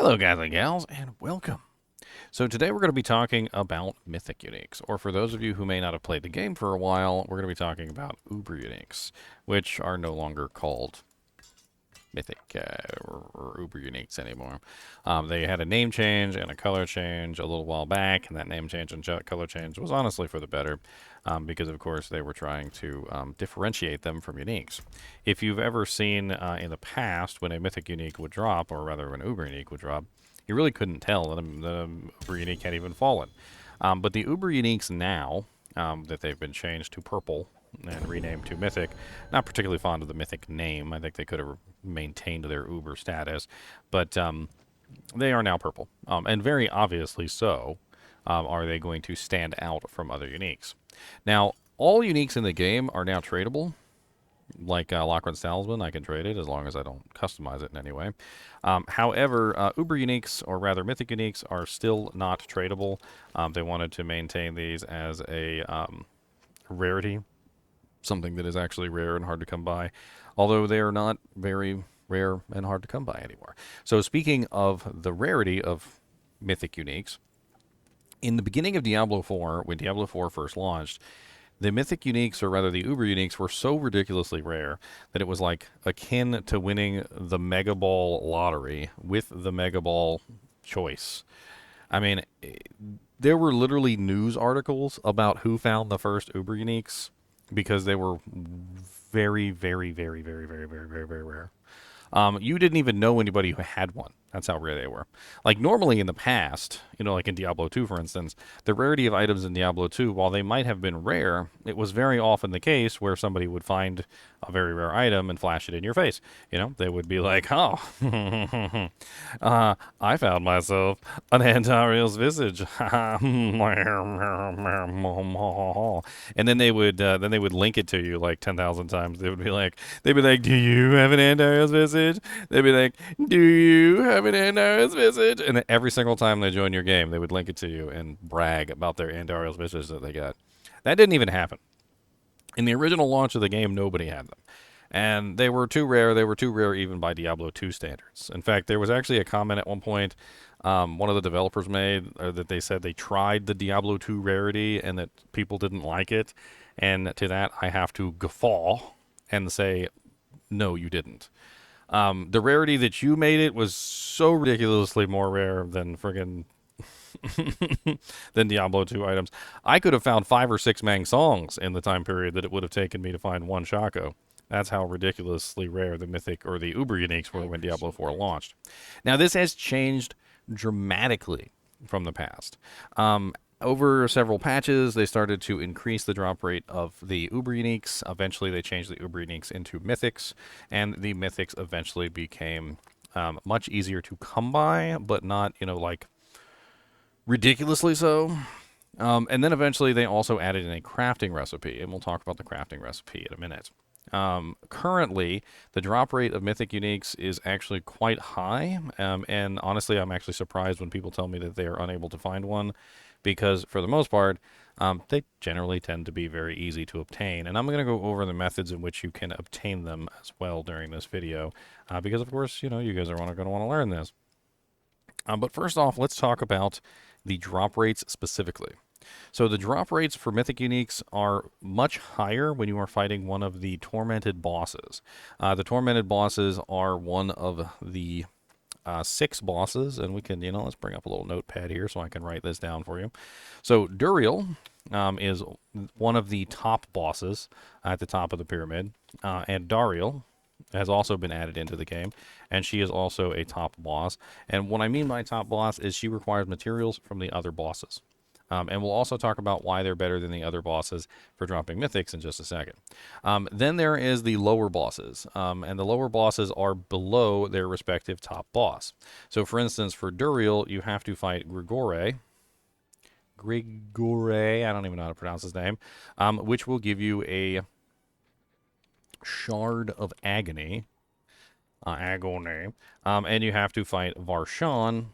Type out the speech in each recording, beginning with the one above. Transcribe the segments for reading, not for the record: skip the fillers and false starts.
Hello guys and gals, and welcome. So today we're going to be talking about Mythic Uniques, or for those of you who may not have played the game for a while, we're going to be talking about Uber Uniques, which are no longer called Mythic or Uber Uniques anymore. They had a name change and a color change a little while back, and that name change and color change was honestly for the better, because of course they were trying to differentiate them from Uniques. If you've ever seen in the past when a Mythic Unique would drop, or rather an Uber Unique would drop, you really couldn't tell that the Uber Unique had even fallen. But the Uber Uniques now, that they've been changed to purple and renamed to Mythic, not particularly fond of the Mythic name. I think they could have maintained their Uber status, but they are now purple, and very obviously so. Are they going to stand out from other Uniques? Now, all Uniques in the game are now tradable. Like Lochran's Talisman, I can trade it as long as I don't customize it in any way. However, Uber Uniques, or rather Mythic Uniques, are still not tradable. They wanted to maintain these as a rarity, something that is actually rare and hard to come by, although they are not very rare and hard to come by anymore. So speaking of the rarity of Mythic Uniques, in the beginning of Diablo 4, when Diablo 4 first launched, the Mythic Uniques, or rather the Uber Uniques, were so ridiculously rare that it was like akin to winning the Mega Ball lottery with the Mega Ball choice. I mean, there were literally news articles about who found the first Uber Uniques because they were very, very, very, very, very, very, very, very rare. You didn't even know anybody who had one. That's how rare they were. Like normally in the past, like in Diablo 2, for instance, the rarity of items in Diablo 2, while they might have been rare, it was very often the case where somebody would find a very rare item and flash it in your face. They would be like, oh, I found myself an Antariel's visage. And then they would link it to you like 10,000 times. They'd be like, do you have an Antariel's visage? They'd be like, do you have an Andariel's visage? And every single time they join your game, they would link it to you and brag about their Andariel's visage that they got. That didn't even happen. In the original launch of the game, nobody had them. And they were too rare. They were too rare even by Diablo 2 standards. In fact, there was actually a comment at one point one of the developers made that they said they tried the Diablo 2 rarity and that people didn't like it. And to that, I have to guffaw and say, no, you didn't. The rarity that you made it was so ridiculously more rare than friggin' than Diablo 2 items. I could have found 5 or 6 Mang songs in the time period that it would have taken me to find one Shaco. That's how ridiculously rare the Mythic or the Uber Uniques were when Diablo 4 launched. Now, this has changed dramatically from the past. Over several patches, they started to increase the drop rate of the Uber Uniques. Eventually, they changed the Uber Uniques into Mythics, and the Mythics eventually became much easier to come by, but not, like, ridiculously so. And then eventually, they also added in a crafting recipe, and we'll talk about the crafting recipe in a minute. Currently, the drop rate of Mythic Uniques is actually quite high, and honestly, I'm actually surprised when people tell me that they are unable to find one, because for the most part, they generally tend to be very easy to obtain. And I'm going to go over the methods in which you can obtain them as well during this video, because of course, you guys are going to want to learn this. But first off, let's talk about the drop rates specifically. So the drop rates for Mythic Uniques are much higher when you are fighting one of the tormented bosses. The tormented bosses are one of the 6 bosses, and we can, let's bring up a little notepad here so I can write this down for you. So Duriel is one of the top bosses at the top of the pyramid, and Dariel has also been added into the game, and she is also a top boss. And what I mean by top boss is she requires materials from the other bosses. And we'll also talk about why they're better than the other bosses for dropping mythics in just a second. Then there is the lower bosses, and the lower bosses are below their respective top boss. So for instance, for Duriel, you have to fight Grigore, I don't even know how to pronounce his name, which will give you a Shard of Agony, and you have to fight Varshan,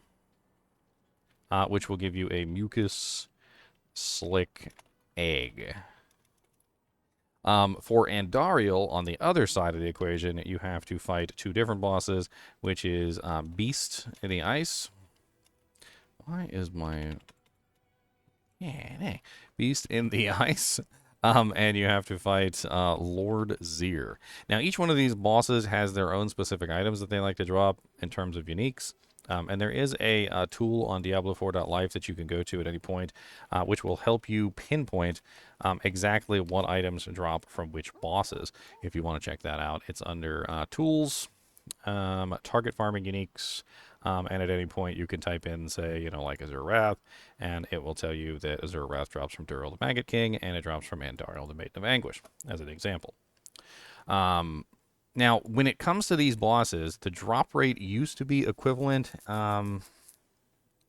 which will give you a Mucus Slick Egg. For Andariel, on the other side of the equation, you have to fight two different bosses, which is Beast in the Ice. Why is my... Yeah, Beast in the Ice. And you have to fight Lord Zir. Now, each one of these bosses has their own specific items that they like to drop in terms of uniques. And there is a tool on Diablo 4.life that you can go to at any point, which will help you pinpoint exactly what items drop from which bosses. If you want to check that out, it's under Tools, Target Farming Uniques, and at any point you can type in, say, you know, like Azure Wrath, and it will tell you that Azure Wrath drops from Duriel the Maggot King, and it drops from Andariel the Maiden of Anguish, as an example. Now, when it comes to these bosses, the drop rate used to be equivalent.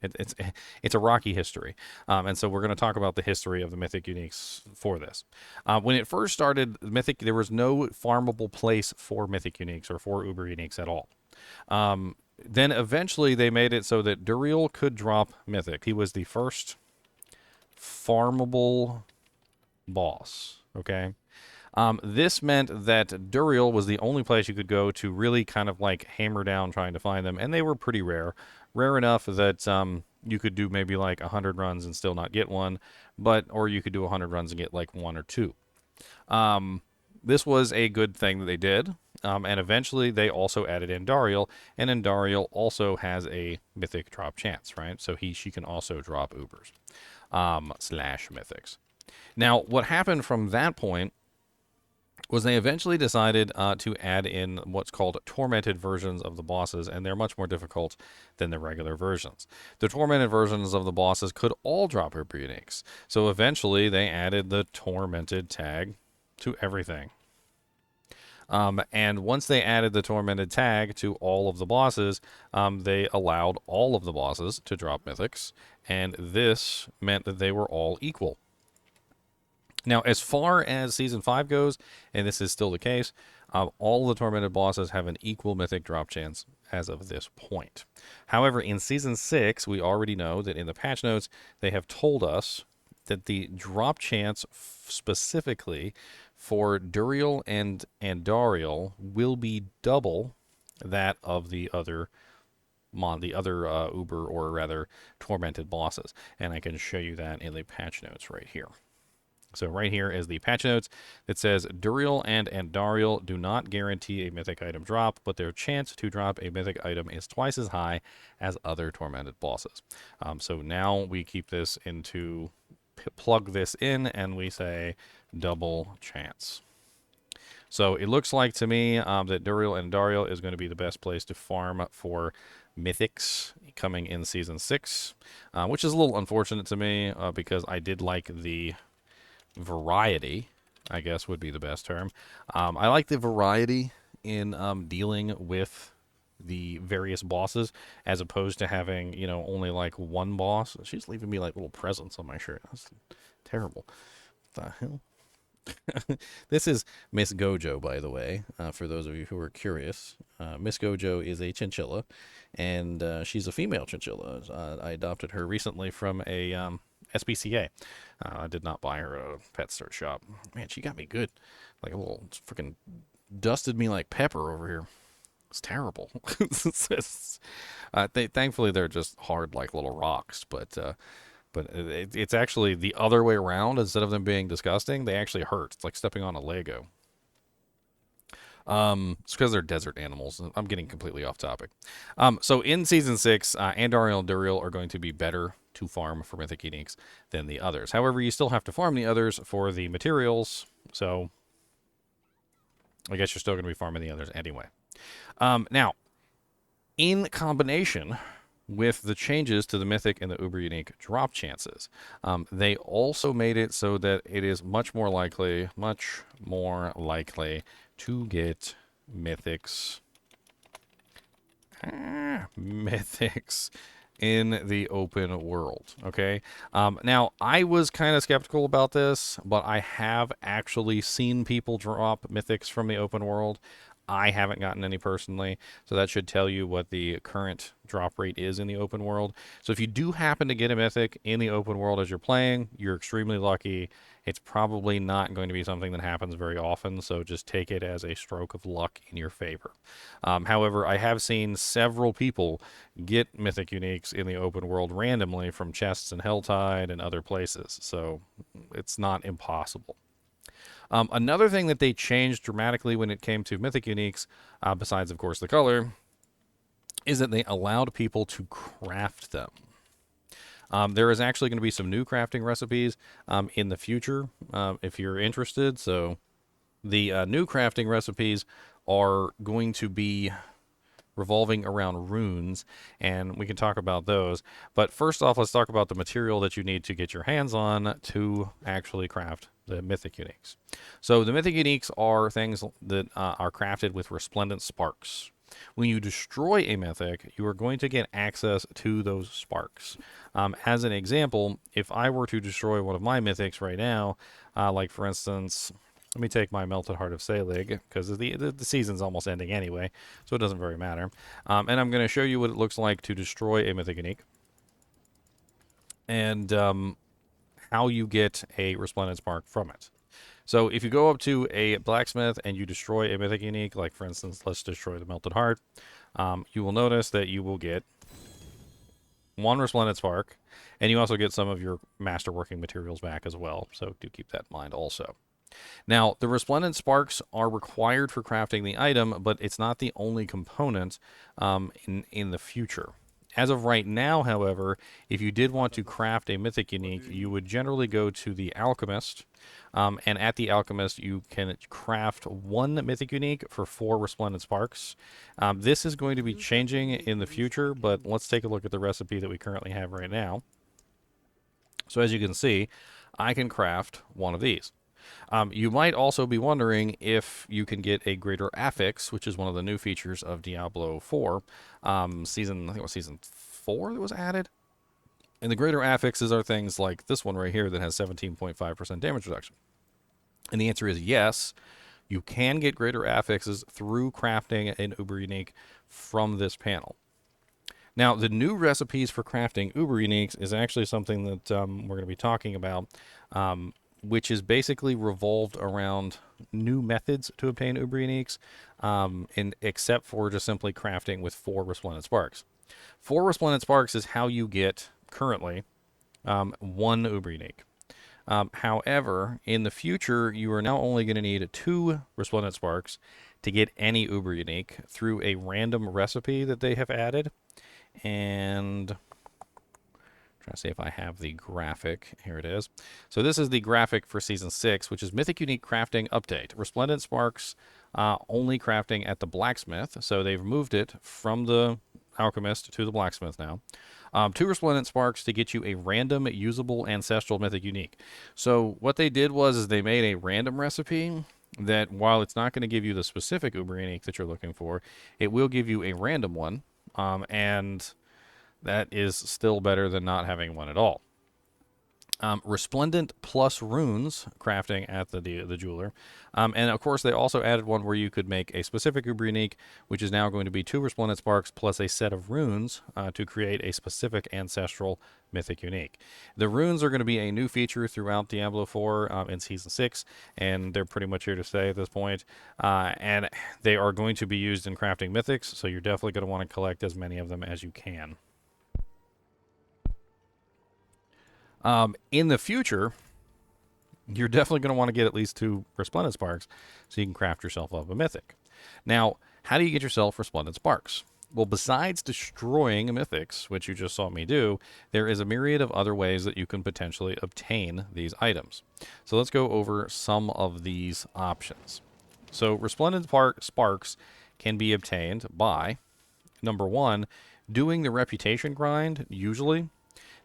It's a rocky history, and so we're going to talk about the history of the Mythic Uniques for this. When it first started, Mythic, there was no farmable place for Mythic Uniques or for Uber Uniques at all. Then eventually they made it so that Duriel could drop Mythic. He was the first farmable boss, okay? This meant that Duriel was the only place you could go to really kind of like hammer down trying to find them, and they were pretty rare. Rare enough that you could do maybe like 100 runs and still not get one, or you could do 100 runs and get like one or two. This was a good thing that they did, and eventually they also added Andariel, and Andariel also has a mythic drop chance, right? So she can also drop Ubers slash mythics. Now, what happened from that point was they eventually decided to add in what's called tormented versions of the bosses, and they're much more difficult than the regular versions. The tormented versions of the bosses could all drop Uber Uniques, so eventually they added the tormented tag to everything. And once they added the tormented tag to all of the bosses, they allowed all of the bosses to drop mythics, and this meant that they were all equal. Now, as far as Season 5 goes, and this is still the case, all the tormented bosses have an equal mythic drop chance as of this point. However, in Season 6, we already know that in the patch notes, they have told us that the drop chance specifically for Duriel and Andariel will be double that of the other Uber, or rather tormented bosses. And I can show you that in the patch notes right here. So right here is the patch notes that says Duriel and Andariel do not guarantee a mythic item drop, but their chance to drop a mythic item is twice as high as other tormented bosses. So now we keep this into, plug this in, and we say double chance. So it looks like to me that Duriel and Andariel is going to be the best place to farm for mythics coming in Season 6, which is a little unfortunate to me because I did like the variety, I guess would be the best term. I like the variety in dealing with the various bosses, as opposed to having, you know, only like one boss. She's leaving me like little presents on my shirt. That's terrible. What the hell? This is Miss Gojo, by the way, for those of you who are curious. Miss Gojo is a chinchilla, and she's a female chinchilla. I adopted her recently from a SPCA. I did not buy her at a pet store shop. Man, she got me good. Like a little freaking dusted me like pepper over here. It's terrible. Thankfully, they're just hard like little rocks, but it's actually the other way around. Instead of them being disgusting, they actually hurt. It's like stepping on a Lego. It's because they're desert animals. I'm getting completely off topic. So in Season 6, Andariel and Duriel are going to be better to farm for Mythic Uniques than the others. However, you still have to farm the others for the materials, so I guess you're still going to be farming the others anyway. Now, in combination with the changes to the Mythic and the Uber Unique drop chances, they also made it so that it is much more likely to get mythics in the open world. Okay. Now, I was kind of skeptical about this, but I have actually seen people drop mythics from the open world. I haven't gotten any personally, so that should tell you what the current drop rate is in the open world. So if you do happen to get a mythic in the open world as you're playing, you're extremely lucky. It's probably not going to be something that happens very often, so just take it as a stroke of luck in your favor. However, I have seen several people get Mythic Uniques in the open world randomly from chests in HellTide and other places, so it's not impossible. Another thing that they changed dramatically when it came to Mythic Uniques, besides, of course, the color, is that they allowed people to craft them. There is actually going to be some new crafting recipes in the future if you're interested. So the new crafting recipes are going to be revolving around runes, and we can talk about those. But first off, let's talk about the material that you need to get your hands on to actually craft the Mythic Uniques. So the Mythic Uniques are things that are crafted with resplendent sparks. When you destroy a mythic, you are going to get access to those sparks. As an example, if I were to destroy one of my mythics right now, like for instance, let me take my Melted Heart of Selig, because the season's almost ending anyway, so it doesn't very matter. And I'm going to show you what it looks like to destroy a Mythic Unique, and how you get a Resplendent Spark from it. So if you go up to a blacksmith and you destroy a Mythic Unique, like for instance, let's destroy the Melted Heart, you will notice that you will get one Resplendent Spark, and you also get some of your masterworking materials back as well, so do keep that in mind also. Now, the Resplendent Sparks are required for crafting the item, but it's not the only component in the future. As of right now, however, if you did want to craft a Mythic Unique, you would generally go to the Alchemist, and at the Alchemist, you can craft one Mythic Unique for 4 Resplendent Sparks. This is going to be changing in the future, but let's take a look at the recipe that we currently have right now. So as you can see, I can craft one of these. You might also be wondering if you can get a greater affix, which is one of the new features of Diablo 4, I think it was season 4 that was added. And the greater affixes are things like this one right here that has 17.5% damage reduction. And the answer is yes, you can get greater affixes through crafting an Uber Unique from this panel. Now, the new recipes for crafting Uber Uniques is actually something that we're going to be talking about, which is basically revolved around new methods to obtain Uber Uniques, except for just simply crafting with 4 Resplendent Sparks. 4 Resplendent Sparks is how you get, currently, 1 Uber Unique. However, in the future, you are now only going to need 2 Resplendent Sparks to get any Uber Unique through a random recipe that they have added. And trying to see if I have the graphic. Here it is. So this is the graphic for Season 6, which is Mythic Unique Crafting Update. Resplendent Sparks only crafting at the Blacksmith. So they've moved it from the Alchemist to the Blacksmith now. 2 Resplendent Sparks to get you a random usable Ancestral Mythic Unique. So what they did was they made a random recipe that, while it's not going to give you the specific Uber Unique that you're looking for, it will give you a random one. And that is still better than not having one at all. Resplendent plus runes crafting at the jeweler. And of course, they also added one where you could make a specific Uber Unique, which is now going to be 2 Resplendent Sparks plus a set of runes to create a specific Ancestral Mythic Unique. The runes are going to be a new feature throughout Diablo 4 in Season 6, and they're pretty much here to stay at this point. And they are going to be used in crafting mythics, so you're definitely going to want to collect as many of them as you can. In the future, you're definitely going to want to get at least 2 Resplendent Sparks so you can craft yourself up a mythic. Now, how do you get yourself Resplendent Sparks? Well, besides destroying mythics, which you just saw me do, there is a myriad of other ways that you can potentially obtain these items. So let's go over some of these options. So Resplendent Sparks can be obtained by, number 1, doing the reputation grind, usually.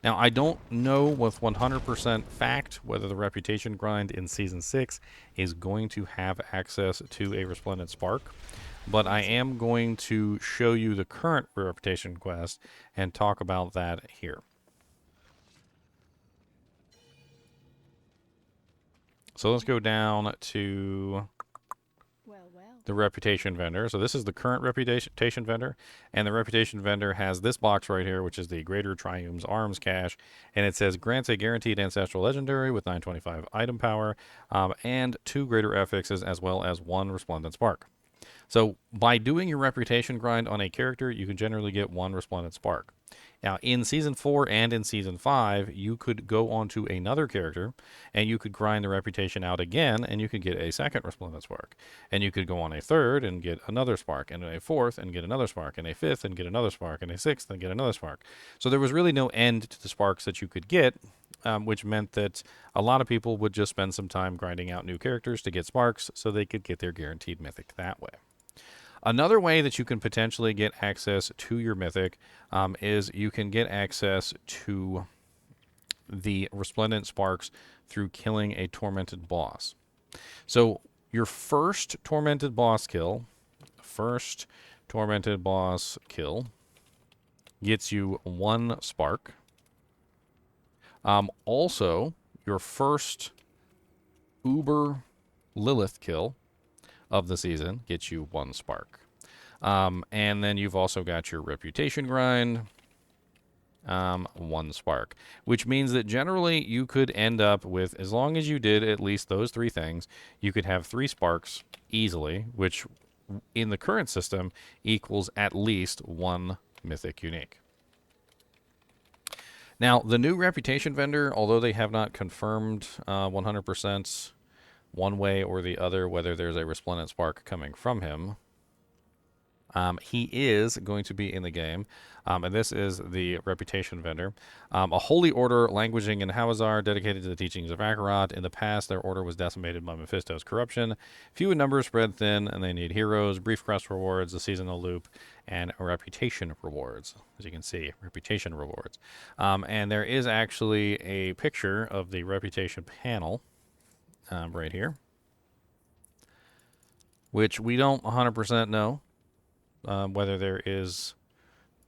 Now, I don't know with 100% fact whether the reputation grind in Season 6 is going to have access to a Resplendent Spark, but I am going to show you the current reputation quest and talk about that here. So let's go down to the reputation vendor. So this is the current reputation vendor, and the reputation vendor has this box right here, which is the Greater Triumph's Arms Cache, and it says grants a guaranteed ancestral legendary with 925 item power, and 2 greater affixes as well as 1 resplendent spark. So by doing your reputation grind on a character, you can generally get 1 resplendent spark. Now, in Season 4 and in Season 5, you could go on to another character, and you could grind the reputation out again, and you could get a second Resplendent Spark. And you could go on a third and get another spark, and a fourth and get another spark, and a fifth and get another spark, and a sixth and get another spark. So there was really no end to the sparks that you could get, which meant that a lot of people would just spend some time grinding out new characters to get sparks so they could get their guaranteed mythic that way. Another way that you can potentially get access to your mythic is you can get access to the Resplendent Sparks through killing a tormented boss. So your first tormented boss kill gets you 1 spark. Also, your first Uber Lilith kill of the season gets you 1 spark. And then you've also got your reputation grind, 1 spark, which means that generally you could end up with, as long as you did at least those 3 things, you could have 3 sparks easily, which in the current system equals at least 1 mythic unique. Now, the new reputation vendor, although they have not confirmed 100% one way or the other whether there's a resplendent spark coming from him, he is going to be in the game, and this is the reputation vendor. A holy order languishing in Hawazar, dedicated to the teachings of Akarat. In the past, their order was decimated by Mephisto's corruption. Few in numbers, spread thin, and they need heroes, brief quest rewards, a seasonal loop, and reputation rewards. As you can see, reputation rewards. And there is actually a picture of the reputation panel right here, which we don't 100% know whether there is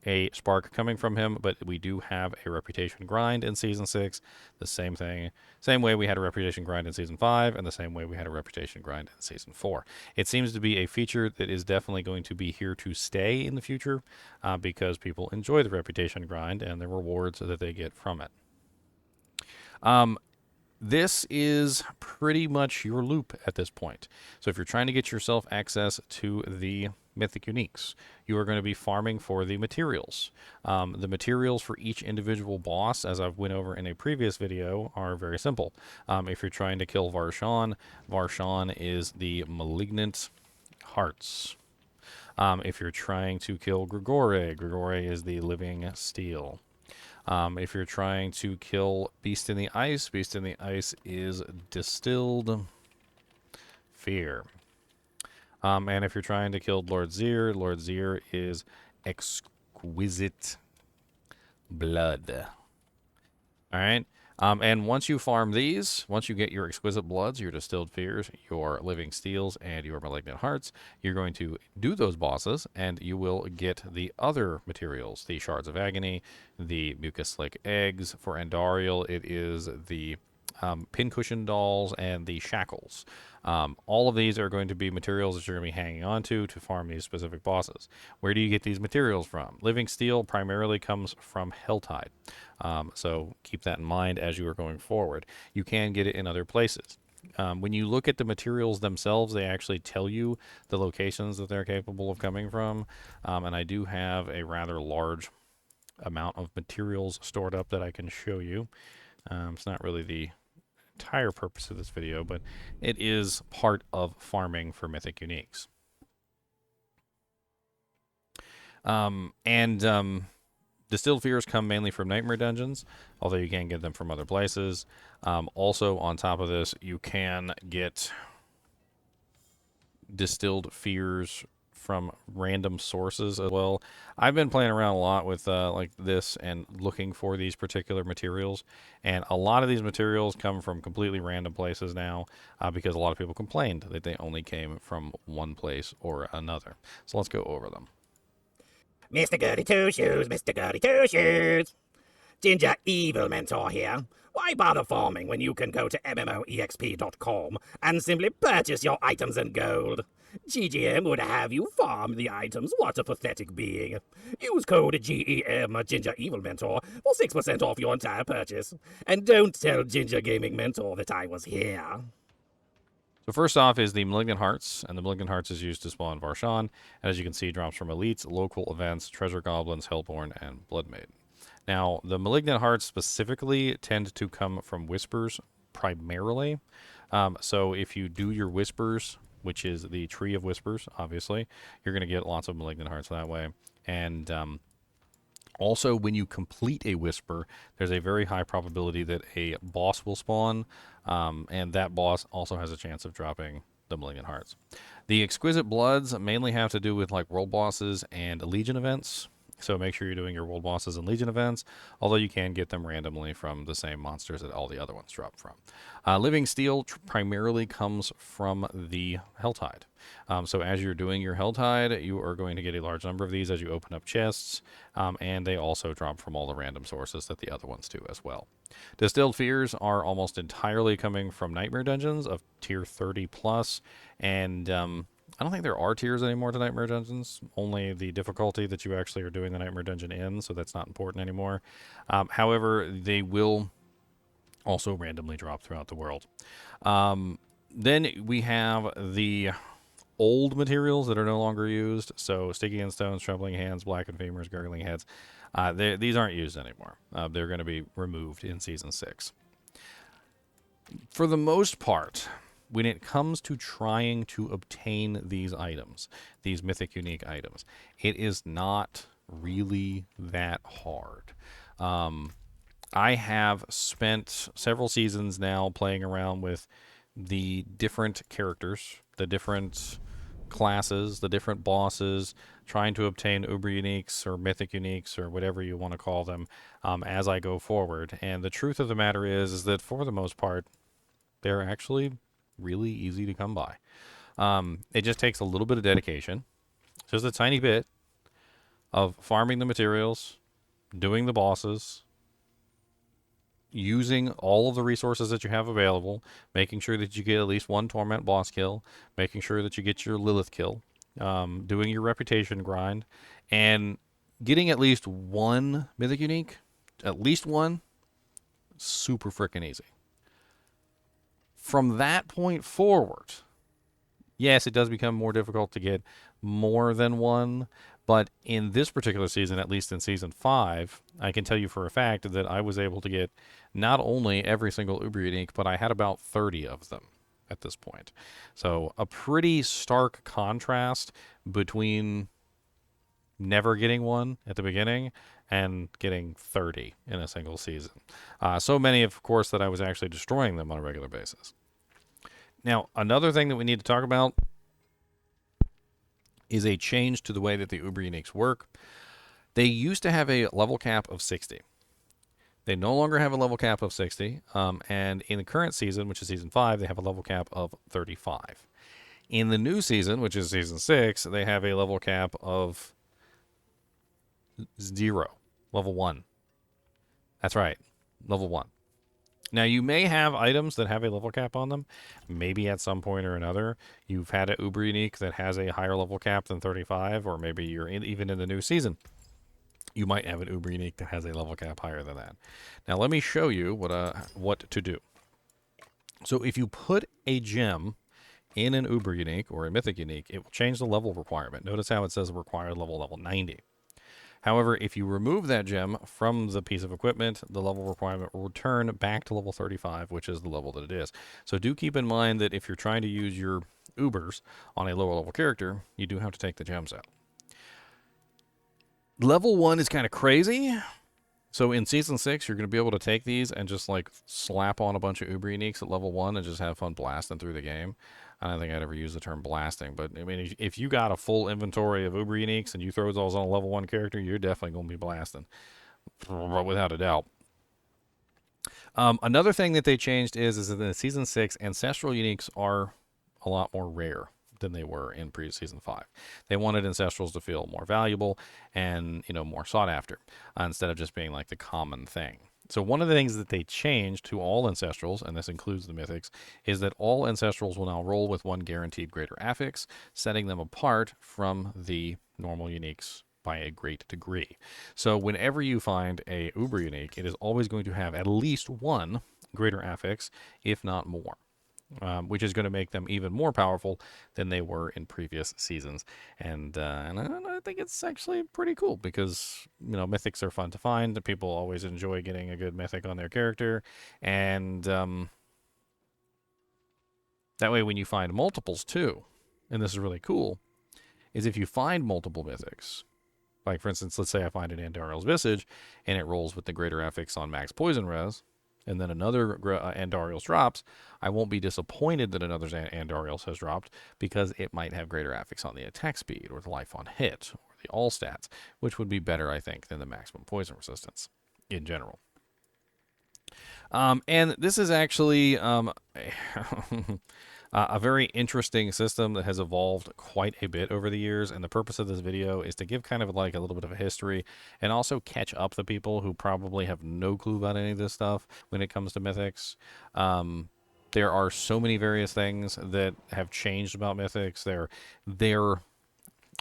a spark coming from him, but we do have a reputation grind in Season 6. The same thing, same way we had a reputation grind in Season 5, and the same way we had a reputation grind in Season 4. It seems to be a feature that is definitely going to be here to stay in the future because people enjoy the reputation grind and the rewards that they get from it. This is pretty much your loop at this point. So if you're trying to get yourself access to the Mythic Uniques, you are going to be farming for the materials. The materials for each individual boss, as I've went over in a previous video, are very simple. If you're trying to kill Varshan, Varshan is the Malignant Hearts. If you're trying to kill Grigore, Grigore is the Living Steel. If you're trying to kill Beast in the Ice, Beast in the Ice is Distilled Fear. And if you're trying to kill Lord Zir is Exquisite Blood. Alright? And once you farm these, once you get your Exquisite Bloods, your Distilled Fears, your Living Steels, and your Malignant Hearts, you're going to do those bosses, and you will get the other materials, the Shards of Agony, the Mucus Slick Eggs. For Andariel, it is the Pincushion Dolls and the Shackles. All of these are going to be materials that you're going to be hanging on to farm these specific bosses. Where do you get these materials from? Living Steel primarily comes from HellTide. So keep that in mind as you are going forward. You can get it in other places. When you look at the materials themselves, they actually tell you the locations that they're capable of coming from. And I do have a rather large amount of materials stored up that I can show you. It's not really the entire purpose of this video, but it is part of farming for Mythic Uniques. Distilled Fears come mainly from Nightmare Dungeons, although you can get them from other places. Also, on top of this, you can get Distilled Fears from random sources as well. I've been playing around a lot with like this and looking for these particular materials, and a lot of these materials come from completely random places now because a lot of people complained that they only came from one place or another. So let's go over them. Mr. Goody Two Shoes, Mr. Goody Two Shoes. Ginger Evil Mentor here. Why bother farming when you can go to MMOEXP.com and simply purchase your items in gold? GGM would have you farm the items. What a pathetic being. Use code GEM Ginger Evil Mentor for 6% off your entire purchase. And don't tell Ginger Gaming Mentor that I was here. So first off is the Malignant Hearts, and the Malignant Hearts is used to spawn Varshan, and as you can see, drops from Elites, local events, Treasure Goblins, Hellborn, and Blood Maiden. Now, the Malignant Hearts specifically tend to come from Whispers primarily. So if you do your Whispers, which is the Tree of Whispers, obviously, you're going to get lots of Malignant Hearts that way. And also, when you complete a Whisper, there's a very high probability that a boss will spawn, and that boss also has a chance of dropping the Malignant Hearts. The Exquisite Bloods mainly have to do with like world bosses and Legion events, so make sure you're doing your world bosses and Legion events, although you can get them randomly from the same monsters that all the other ones drop from. Living Steel primarily comes from the HellTide. So as you're doing your HellTide, you are going to get a large number of these as you open up chests, and they also drop from all the random sources that the other ones do as well. Distilled Fears are almost entirely coming from Nightmare Dungeons of tier 30 plus, and I don't think there are tiers anymore to Nightmare Dungeons, only the difficulty that you actually are doing the Nightmare Dungeon in, so that's not important anymore. However, they will also randomly drop throughout the world. Then we have the old materials that are no longer used, so Sticky and Stones, Trembling Hands, Blackened Femurs, Gurgling Heads. These aren't used anymore. They're going to be removed in Season 6. For the most part, when it comes to trying to obtain these items, these Mythic Unique items, it is not really that hard. I have spent several seasons now playing around with the different characters, the different classes, the different bosses, trying to obtain Uber Uniques or Mythic Uniques or whatever you want to call them as I go forward. And the truth of the matter is that for the most part, they're actually really easy to come by. It just takes a little bit of dedication, just a tiny bit of farming the materials, doing the bosses, using all of the resources that you have available, making sure that you get at least one Torment boss kill, making sure that you get your Lilith kill, doing your reputation grind, and getting at least one Mythic Unique, at least one, super freaking easy. From that point forward, yes, it does become more difficult to get more than one, but in this particular season, at least in Season 5, I can tell you for a fact that I was able to get not only every single Uber Unique, but I had about 30 of them at this point. So a pretty stark contrast between never getting one at the beginning and getting 30 in a single season. So many, of course, that I was actually destroying them on a regular basis. Now, another thing that we need to talk about is a change to the way that the Uber Uniques work. They used to have a level cap of 60. They no longer have a level cap of 60, and in the current season, which is Season 5, they have a level cap of 35. In the new season, which is Season 6, they have a level cap of 0, level 1. That's right, level 1. Now, you may have items that have a level cap on them. Maybe at some point or another, you've had an Uber Unique that has a higher level cap than 35, or maybe you're even in the new season. You might have an Uber Unique that has a level cap higher than that. Now, let me show you what to do. So if you put a gem in an Uber Unique or a Mythic Unique, it will change the level requirement. Notice how it says required level 90. However, if you remove that gem from the piece of equipment, the level requirement will return back to level 35, which is the level that it is. So do keep in mind that if you're trying to use your Ubers on a lower level character, you do have to take the gems out. Level 1 is kind of crazy. So in Season 6, you're going to be able to take these and just like slap on a bunch of Uber Uniques at level 1 and just have fun blasting through the game. I don't think I'd ever use the term blasting, but I mean, if you got a full inventory of Uber Uniques and you throw those on a level 1 character, you're definitely going to be blasting, without a doubt. Another thing that they changed is that in Season 6, Ancestral Uniques are a lot more rare than they were in Season 5. They wanted Ancestrals to feel more valuable and, more sought after, instead of just being like the common thing. So one of the things that they changed to all Ancestrals, and this includes the Mythics, is that all Ancestrals will now roll with one guaranteed greater affix, setting them apart from the normal Uniques by a great degree. So whenever you find a Uber Unique, it is always going to have at least one greater affix, if not more. Which is going to make them even more powerful than they were in previous seasons. And I think it's actually pretty cool because, mythics are fun to find. People always enjoy getting a good mythic on their character. And that way, when you find multiples too, and this is really cool, is if you find multiple mythics, like for instance, let's say I find an Andariel's Visage and it rolls with the greater affix on max poison res, and then another Andariel's drops, I won't be disappointed that another Andariel's has dropped because it might have greater affix on the attack speed or the life on hit or the all stats, which would be better, I think, than the maximum poison resistance in general. And this is actually a very interesting system that has evolved quite a bit over the years, and the purpose of this video is to give kind of like a little bit of a history and also catch up the people who probably have no clue about any of this stuff when it comes to mythics. There are so many various things that have changed about mythics. Their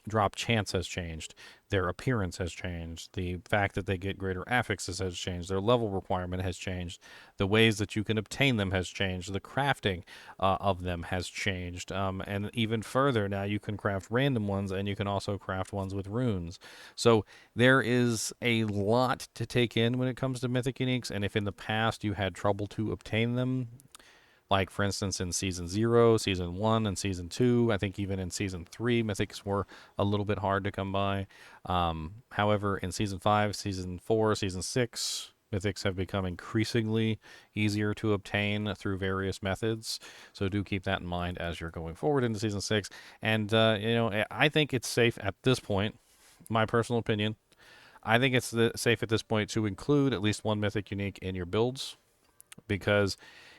drop chance has changed. Their appearance has changed. The fact that they get greater affixes has changed. Their level requirement has changed. The ways that you can obtain them has changed. The crafting of them has changed. And even further, now you can craft random ones, and you can also craft ones with runes. So there is a lot to take in when it comes to Mythic Uniques, and if in the past you had trouble to obtain them, like, for instance, in Season 0, Season 1, and Season 2, I think even in Season 3, mythics were a little bit hard to come by. However, in Season 5, Season 4, Season 6, mythics have become increasingly easier to obtain through various methods. So do keep that in mind as you're going forward into Season 6. And, I think it's safe at this point, my personal opinion. I think it's safe at this point to include at least one Mythic Unique in your builds, because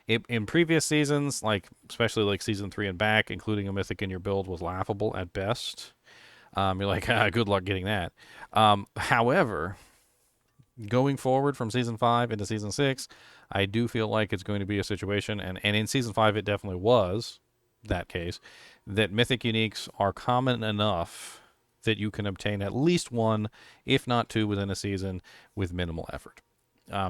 in previous seasons, like especially like Season 3 and back, including a mythic in your build was laughable at best. You're like, good luck getting that. However, going forward from Season 5 into Season 6, I do feel like it's going to be a situation, and in Season 5 it definitely was that case, that Mythic Uniques are common enough that you can obtain at least one, if not two, within a season with minimal effort.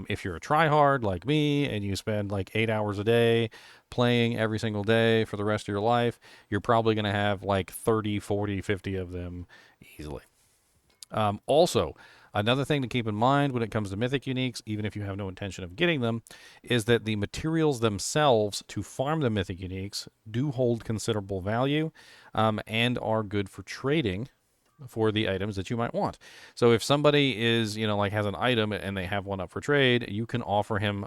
If you're a tryhard like me and you spend like 8 hours a day playing every single day for the rest of your life, you're probably going to have like 30, 40, 50 of them easily. Also, another thing to keep in mind when it comes to Mythic Uniques, even if you have no intention of getting them, is that the materials themselves to farm the Mythic Uniques do hold considerable value and are good for trading for the items that you might want. So if somebody is, like has an item and they have one up for trade, you can offer him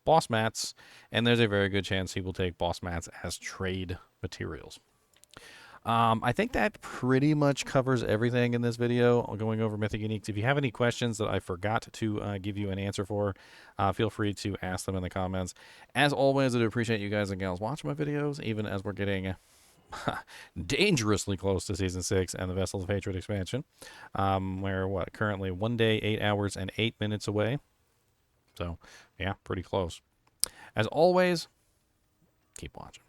boss mats, and there's a very good chance he will take boss mats as trade materials. I think that pretty much covers everything in this video going over Mythic Uniques. If you have any questions that I forgot to give you an answer for, feel free to ask them in the comments. As always, I do appreciate you guys and gals watching my videos, even as we're getting dangerously close to Season 6 and the Vessels of Hatred expansion. We're, currently 1 day, 8 hours, and 8 minutes away. So, yeah, pretty close. As always, keep watching.